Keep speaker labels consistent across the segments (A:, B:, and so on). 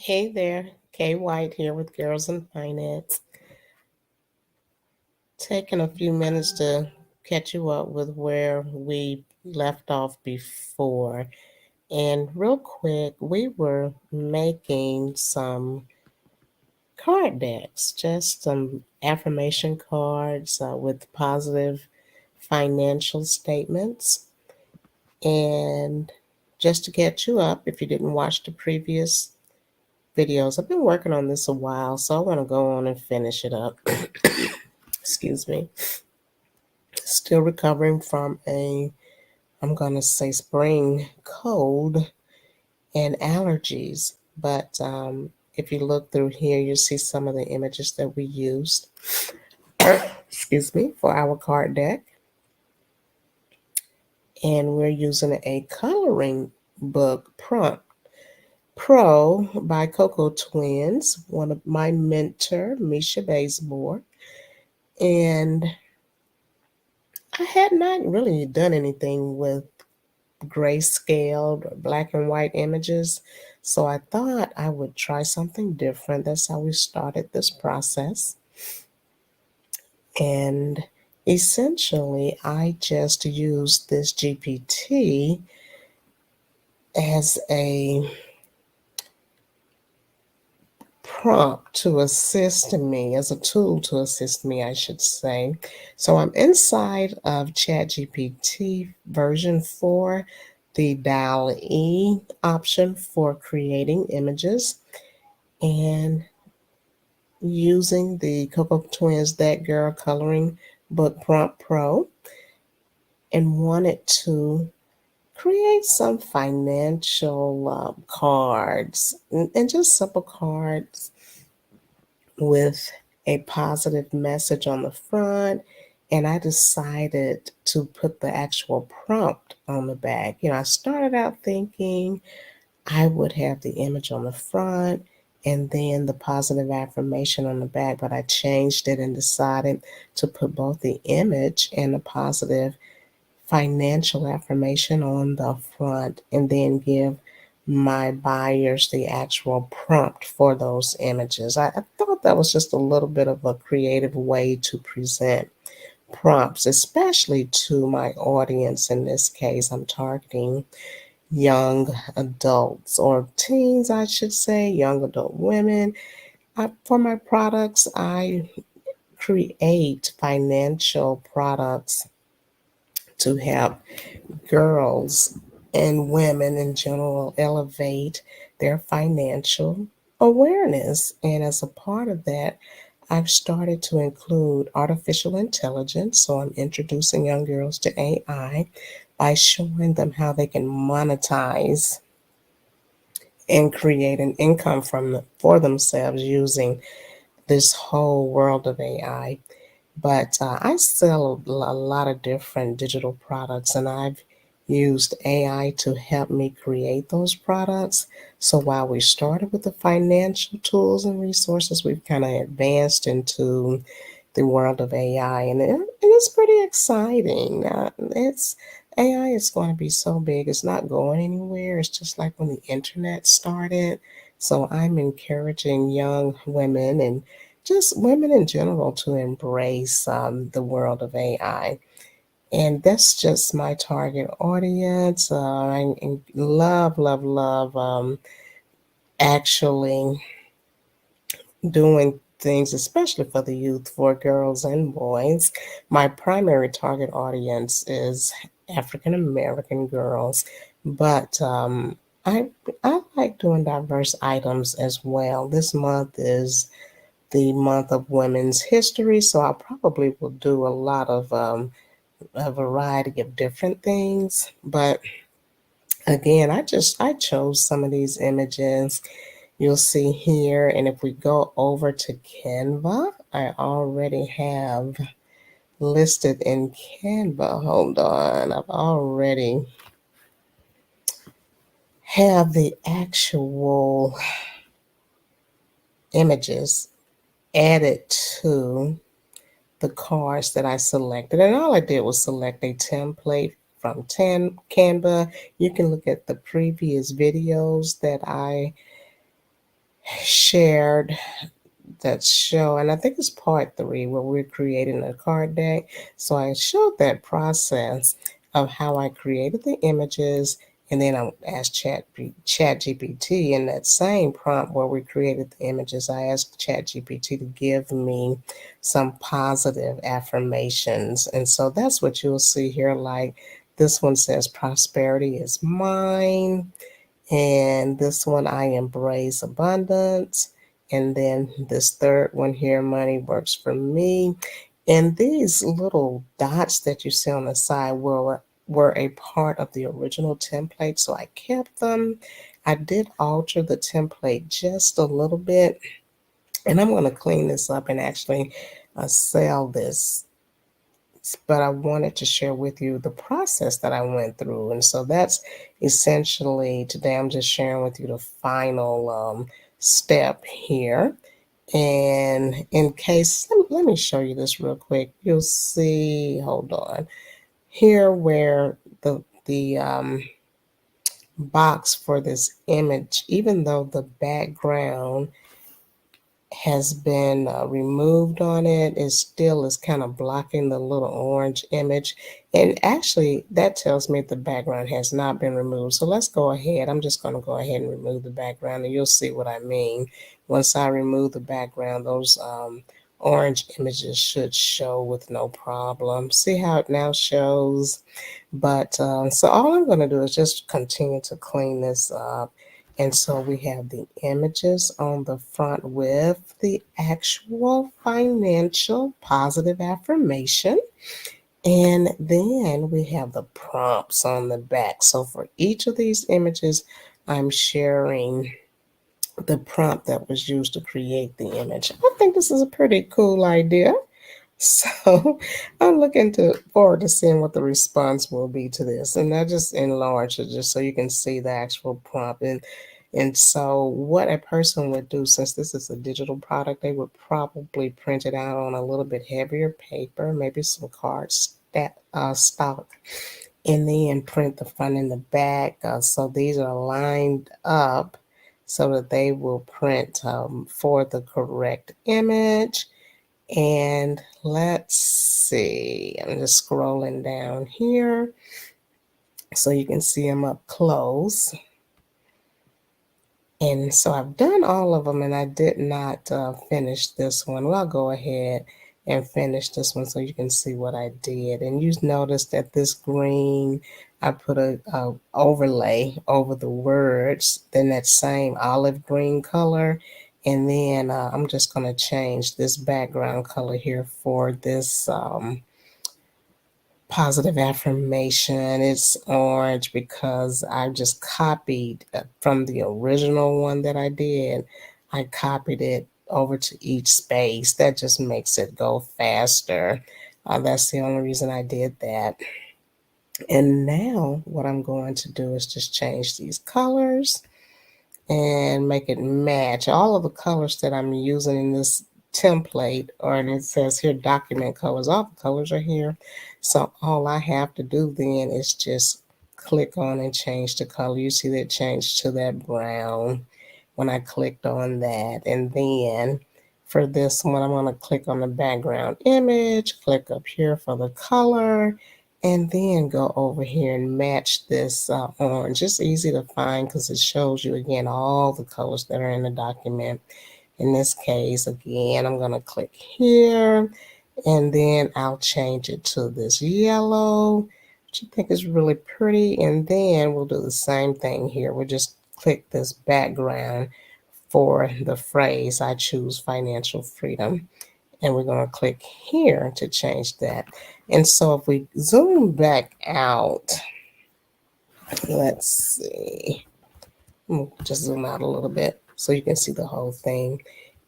A: Hey there, Kay White here with Girls in Finance. Taking a few minutes to catch you up with where we left off before. And real quick, we were making some card decks, just some affirmation cards with positive financial statements. And just to catch you up, if you didn't watch the previous videos, I've been working on this a while, so I want to go on and finish it up. Excuse me. Still recovering from I'm going to say spring cold and allergies. But if you look through here, you'll see some of the images that we used, excuse me, for our card deck. And we're using a coloring book prompt. Pro by Coco Twins, one of my mentor, Misha Bazemore. And I had not really done anything with grayscale, black and white images. So I thought I would try something different. That's how we started this process. And essentially, I just used this GPT as a prompt to assist me, as a tool to assist me, I should say. So I'm inside of ChatGPT version 4, the DALL-E option for creating images, and using the Coco Twins That Girl Coloring Book Prompt Pro, and wanted to create some financial cards and just simple cards with a positive message on the front. And I decided to put the actual prompt on the back. I started out thinking I would have the image on the front and then the positive affirmation on the back, but I changed it and decided to put both the image and the positive financial affirmation on the front, and then give my buyers the actual prompt for those images. I thought that was just a little bit of a creative way to present prompts, especially to my audience. In this case, I'm targeting young adults, or teens, I should say, young adult women. For my products, I create financial products to help girls and women in general elevate their financial awareness. And as a part of that, I've started to include artificial intelligence. So I'm introducing young girls to AI by showing them how they can monetize and create an income for themselves using this whole world of AI. But I sell a lot of different digital products, and I've used AI to help me create those products. So while we started with the financial tools and resources, we've kind of advanced into the world of AI, and it's pretty exciting. It's AI is going to be so big; it's not going anywhere. It's just like when the internet started. So I'm encouraging young women and just women in general to embrace the world of AI. And that's just my target audience. I love, love, love actually doing things, especially for the youth, for girls and boys. My primary target audience is African American girls, but I I like doing diverse items as well. This month is the month of Women's History, so I probably will do a lot of a variety of different things. But again, I chose some of these images you'll see here, and if we go over to Canva, I already have listed in Canva. Hold on, I've already have the actual images added to the cards that I selected. And all I did was select a template from Canva. You can look at the previous videos that I shared that show, and I think it's part three where we're creating a card deck. So I showed that process of how I created the images, and then I asked ChatGPT in that same prompt where we created the images. I asked ChatGPT to give me some positive affirmations, and so that's what you'll see here. Like this one says, "Prosperity is mine." And this one, I embrace abundance. And then this third one here, money works for me. And these little dots that you see on the side were a part of the original template, so I kept them. I did alter the template just a little bit, and I'm going to clean this up and actually sell this, but I wanted to share with you the process that I went through. And so that's essentially today I'm just sharing with you the final step here. And in case, let me show you this real quick. You'll see, hold on, here where the box for this image, even though the background has been removed on it, it still is kind of blocking the little orange image. And actually, that tells me the background has not been removed. So let's go ahead. I'm just going to go ahead and remove the background, and you'll see what I mean. Once I remove the background, those orange images should show with no problem. See how it now shows? But so all I'm going to do is just continue to clean this up. And so we have the images on the front with the actual financial positive affirmation. And then we have the prompts on the back. So for each of these images, I'm sharing the prompt that was used to create the image. I think this is a pretty cool idea. So I'm forward to seeing what the response will be to this. And I just enlarge it just so you can see the actual prompt. And so what a person would do, since this is a digital product, they would probably print it out on a little bit heavier paper, maybe some stock, and then print the front and the back. So these are lined up so that they will print for the correct image. And let's see, I'm just scrolling down here so you can see them up close. And so I've done all of them, and I did not finish this one. Well, I'll go ahead and finish this one so you can see what I did. And you notice that this green, I put a overlay over the words, then that same olive green color. And then I'm just going to change this background color here for this positive affirmation. It's orange because I just copied from the original one that I did. I copied it over to each space. That just makes it go faster. That's the only reason I did that. And now what I'm going to do is just change these colors and make it match all of the colors that I'm using in this template, or and it says here document colors. All the colors are here. So all I have to do then is just click on and change the color. You see that changed to that brown when I clicked on that. And then for this one, I'm going to click on the background image, click up here for the color, and then go over here and match this orange. It's easy to find because it shows you again all the colors that are in the document. In this case, again, I'm going to click here, and then I'll change it to this yellow, which I think is really pretty. And then we'll do the same thing here. We'll just click this background for the phrase, I choose financial freedom. And we're going to click here to change that. And so if we zoom back out, let's see, just zoom out a little bit so you can see the whole thing.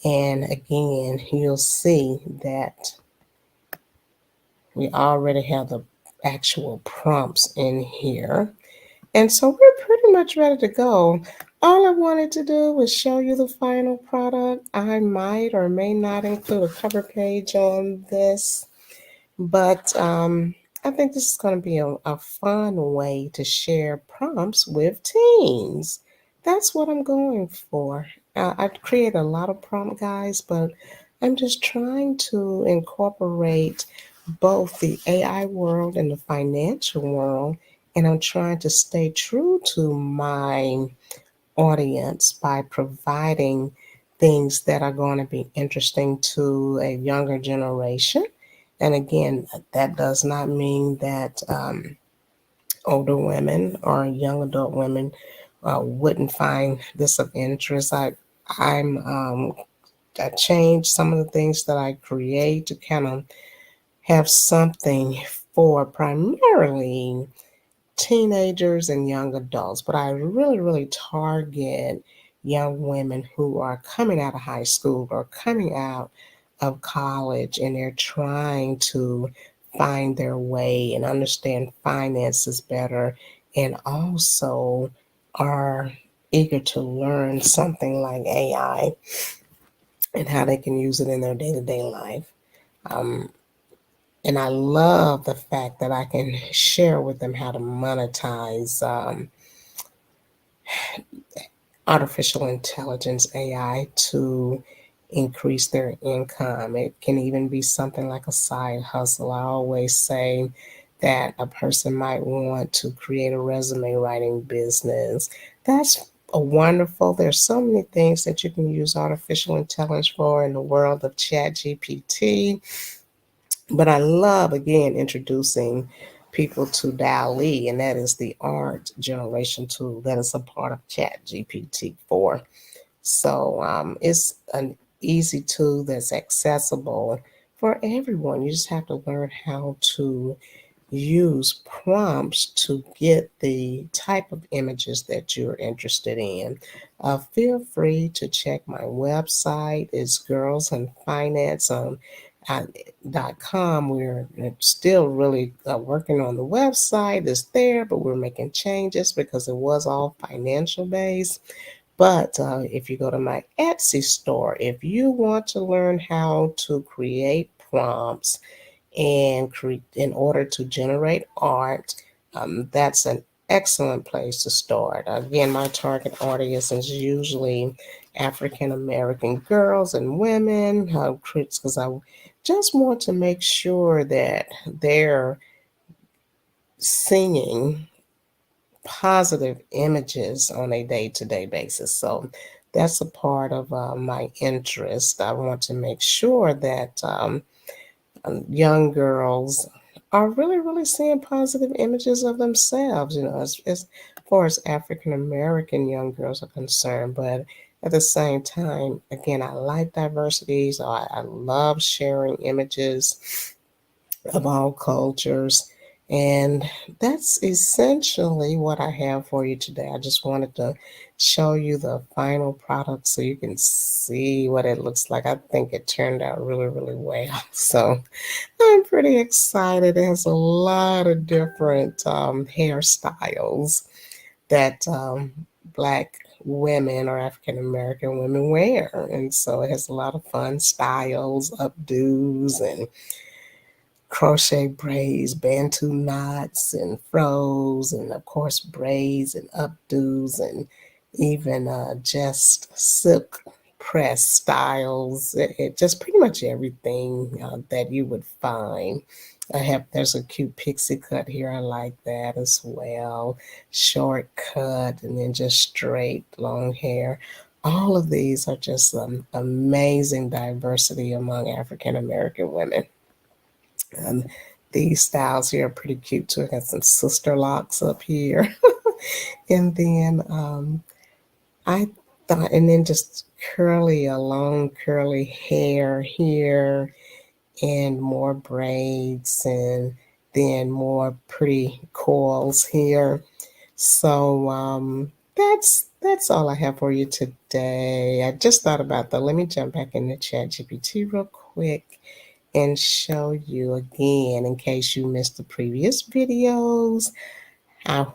A: And again, you'll see that we already have the actual prompts in here. And so we're pretty much ready to go. All I wanted to do was show you the final product. I might or may not include a cover page on this, but I think this is going to be a fun way to share prompts with teens. That's what I'm going for. I create a lot of prompt guys, but I'm just trying to incorporate both the AI world and the financial world, and I'm trying to stay true to my audience by providing things that are going to be interesting to a younger generation. And again, that does not mean that older women or young adult women wouldn't find this of interest. I'm I change some of the things that I create to kind of have something for primarily teenagers and young adults, but I really target young women who are coming out of high school or coming out of college and they're trying to find their way and understand finances better and also are eager to learn something like AI and how they can use it in their day-to-day life. Um, and I love the fact that I can share with them how to monetize artificial intelligence AI to increase their income. It can even be something like a side hustle. I always say that a person might want to create a resume writing business. That's a wonderful. There's so many things that you can use artificial intelligence for in the world of ChatGPT. But I love again introducing people to DALL-E, and that is the art generation tool that is a part of ChatGPT 4. So it's an easy tool that's accessible for everyone. You just have to learn how to use prompts to get the type of images that you're interested in. Feel free to check my website. It's girlsandfinance.com. We're still really working on the website. It's there, but we're making changes because it was all financial based. But if you go to my Etsy store, if you want to learn how to create prompts and in order to generate art, that's an excellent place to start. Again, my target audience is usually African American girls and women, because I just want to make sure that they're seeing positive images on a day-to-day basis. So that's a part of my interest. I want to make sure that young girls are really seeing positive images of themselves, as far as African American young girls are concerned. But at the same time, again, I like diversity, so I love sharing images of all cultures. And that's essentially what I have for you today. I just wanted to show you the final product so you can see what it looks like. I think it turned out really well. So I'm pretty excited. It has a lot of different hairstyles that Black women or African American women wear. And so it has a lot of fun styles, updos, and crochet braids, bantu knots, and froze, and of course braids and updos, and even just silk press styles. It just pretty much everything that you would find. There's a cute pixie cut here. I like that as well. Short cut and then just straight long hair. All of these are just amazing diversity among African American women. Um, these styles here are pretty cute too. I got some sister locks up here. And then I thought, and then just long curly hair here, and more braids, and then more pretty coils here. So that's all I have for you today. I just thought about that. Let me jump back into ChatGPT real quick and show you again in case you missed the previous videos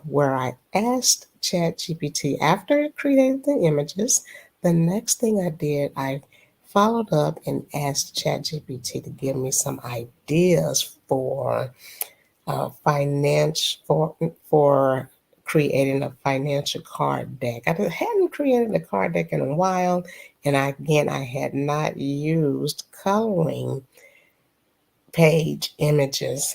A: where I asked ChatGPT after it created the images. The next thing I did, I followed up and asked ChatGPT to give me some ideas for finance for creating a financial card deck. I hadn't created a card deck in a while, and I had not used coloring page images.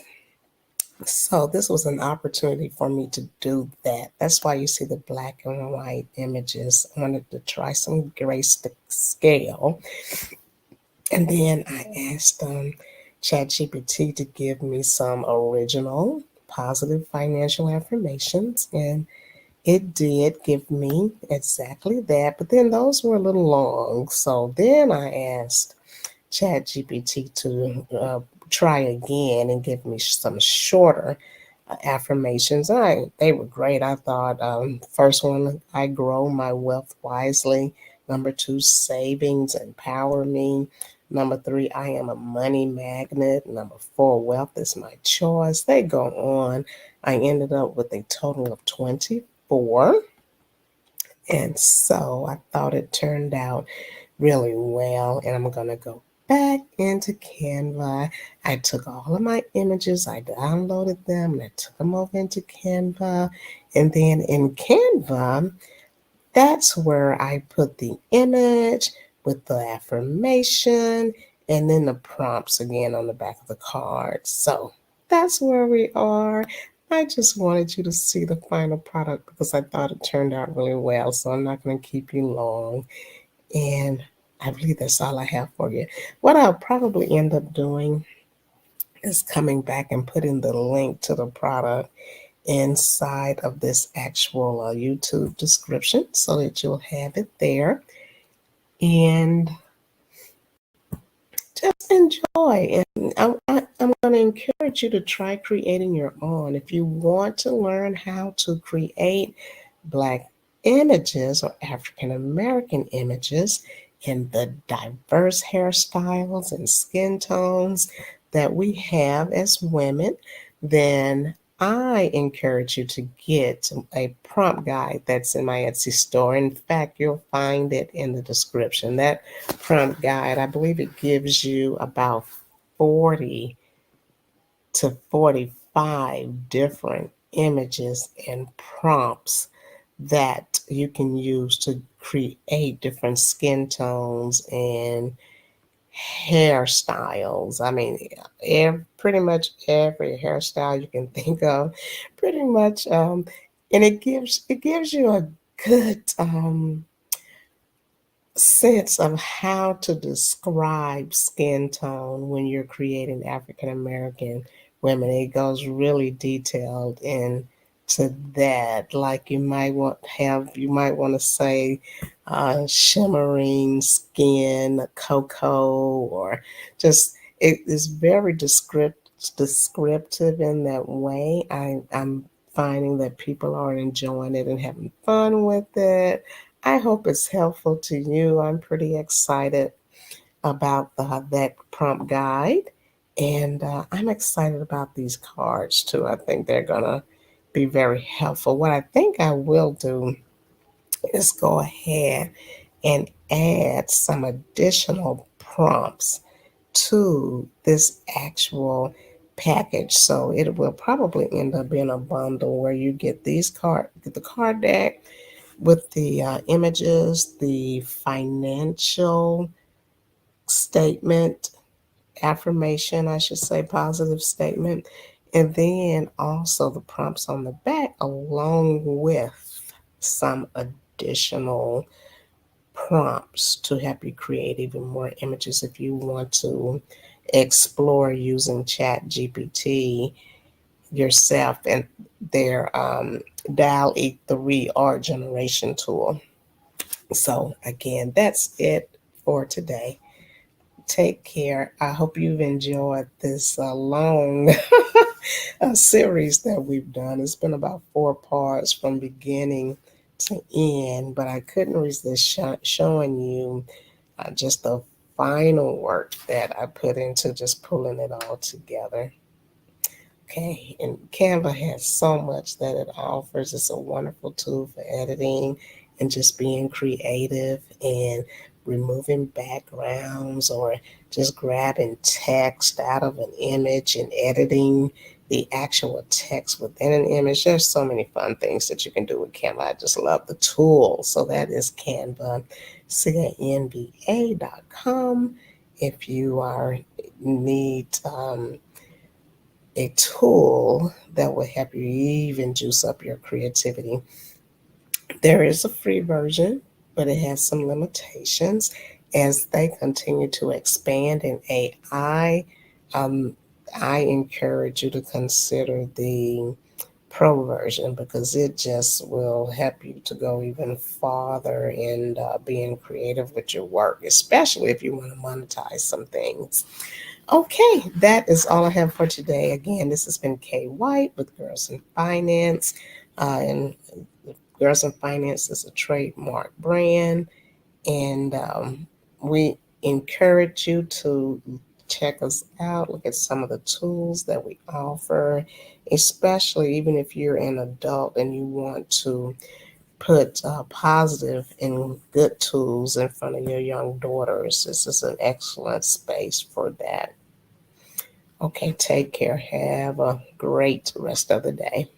A: So this was an opportunity for me to do that. That's why you see the black and white images. I wanted to try some grayscale. And then I asked ChatGPT to give me some original positive financial affirmations, and it did give me exactly that. But then those were a little long. So then I asked ChatGPT to try again and give me some shorter affirmations. They were great. I thought first one, I grow my wealth wisely. Number two, savings empower me. Number three, I am a money magnet. Number four, wealth is my choice. They go on. I ended up with a total of 24. And so I thought it turned out really well. And I'm going to go back into Canva. I took all of my images, I downloaded them, and I took them over into Canva. And then in Canva, that's where I put the image with the affirmation and then the prompts again on the back of the card. So that's where we are. I just wanted you to see the final product because I thought it turned out really well. So I'm not going to keep you long. And I believe that's all I have for you. What I'll probably end up doing is coming back and putting the link to the product inside of this actual YouTube description so that you'll have it there. And just enjoy. And I'm going to encourage you to try creating your own. If you want to learn how to create Black images or African American images in the diverse hairstyles and skin tones that we have as women, then I encourage you to get a prompt guide that's in my Etsy store. In fact, you'll find it in the description. That prompt guide, I believe it gives you about 40 to 45 different images and prompts that you can use to create different skin tones and hairstyles. I mean, pretty much every hairstyle you can think of, pretty much, and it gives you a good sense of how to describe skin tone when you're creating African American women. It goes really detailed into that. Like you might want to say shimmering skin, cocoa, or just it is very descriptive in that way. I'm finding that people are enjoying it and having fun with it. I hope it's helpful to you. I'm pretty excited about that prompt guide, and I'm excited about these cards too. I think they're going to be very helpful. What I think I will do is go ahead and add some additional prompts to this actual package. So it will probably end up being a bundle where you get get the card deck with the images, the financial statement, affirmation, I should say, positive statement, and then also the prompts on the back, along with some additional prompts to help you create even more images if you want to explore using Chat GPT yourself and their DALL E3 art generation tool. So, again, that's it for today. Take care. I hope you've enjoyed this long series that we've done. It's been about 4 parts from beginning to end, but I couldn't resist showing you just the final work that I put into just pulling it all together. Okay, and Canva has so much that it offers. It's a wonderful tool for editing and just being creative and removing backgrounds or just grabbing text out of an image and editing the actual text within an image. There's so many fun things that you can do with Canva. I just love the tool. So that is Canva, canva.com. If you are need a tool that will help you even juice up your creativity, there is a free version, but it has some limitations as they continue to expand in AI. Um, I encourage you to consider the pro version because it just will help you to go even farther in being creative with your work, especially if you want to monetize some things. Okay, that is all I have for today. Again, this has been Kay White with Girls in Finance. And Girls in Finance is a trademark brand. And we encourage you to check us out, look at some of the tools that we offer, especially even if you're an adult and you want to put positive and good tools in front of your young daughters. This is an excellent space for that. Okay, take care. Have a great rest of the day.